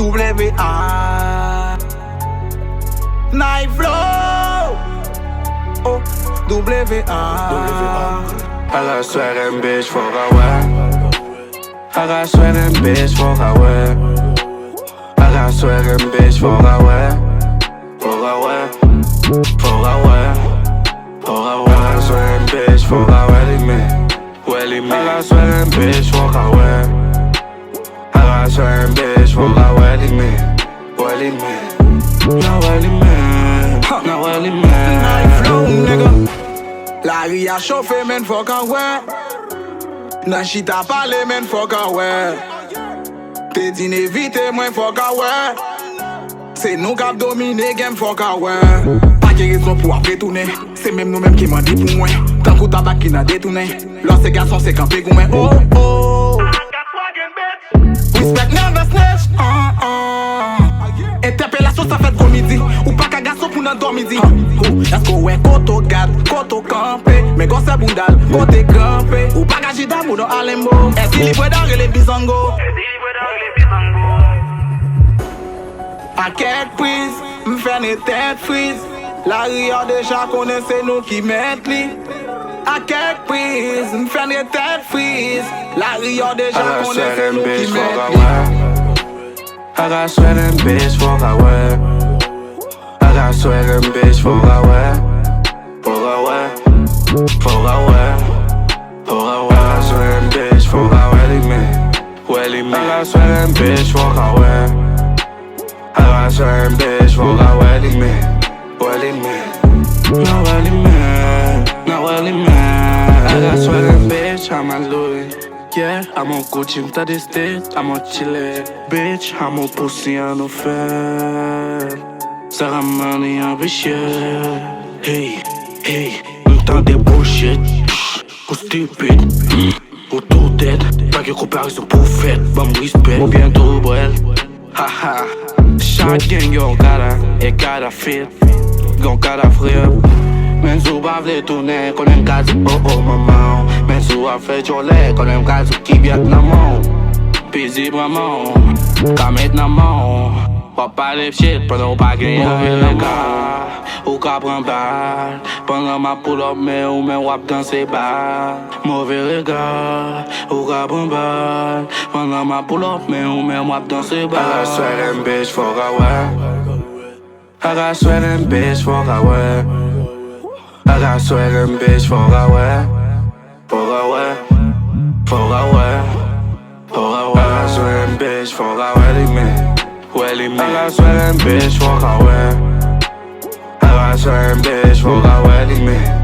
W.A. Night Flow. Oh, W.A. I got sweat and bitch, fuck away. I got sweat and bitch, fuck away. I got sweat and bitch, fuck away. Fuck away. Fuck away. Fuck away. I got sweat and bitch, fuck away, me. I got sweat and bitch, fuck away. I got sweat and bitch, fuck away, me. Now Welly man. Now Welly man. Night Flow, nigga. La ri a chauffé, men fuck away. Nan shit a parlé, men fuck away. Te din evite, mwen fuck away. Se nou kap domine, gen fuck away. Pa ke rezon pou ap retounen. Se menm nou menm ki mandi pou mwen. Tan kou tabak ki nan detounen. Lò se gason se kampe goumen. Oh oh. Respect never snitch. Interpellation ça fait comedy. Ou pas qu'à garçon pour nan dormidi. Est-ce qu'on ouais koto gad, koto campé. Mais gos c'est bundal, côté campé. Ou pas qu'à jida mou dans Alembo. Est-ce qu'il libre dans les bizango? A quelle prise, m'fait ne tête frise. La ria déjà connaît c'est nous qui mettent li. A quelle prise, m'fait ne tête frise. La ria déjà connaît c'est nous qui mettent li. I got sweat and bitch, fuck away. I got sweat and bitch, fuck away. Fuck away. Fuck away. Fuck away. I got sweat and bitch, fuck away, me. I got sweat and bitch, fuck away. I got sweat and bitch, fuck away, me. Now Welly man. Now Welly man. I got sweat and bitch, I'm a Louis. Yeah, I'm on Gucci, m'ta des States, I'm on Chile. Bitch, I'm on pussy en offert. Sarah money en bichette. Hey, hey, m'ta des bullshit. Ou stupide, ou tout tête. Pas que comparaison pour fête, bon respect. Ou bientôt brel. Haha, chaque gang yon cara, et cara fit. Yon cara frère. Men sou pa vle toune, konen kazi oh oh maman. Men sou a fe chole, konen kazi ki biat nan moun. Pizi braman, kamet nan moun. Wap pale shit, pendant ou pa genye nan moun. Ou ka pran bal, pendant ma pull up ou men wap danse bal. Mauvais regard, ou ka pran bal, pendant ma pull up ou men wap danse bal. I got sweat and bitch, fuck away. I got sweat and bitch, fuck away. I got sweat and bitch, fuck away. Fuck away. Fuck away. Fuck away. I got sweat and bitch, fuck away, me. I got sweat and bitch, fuck away. I got sweat and bitch, fuck away, me.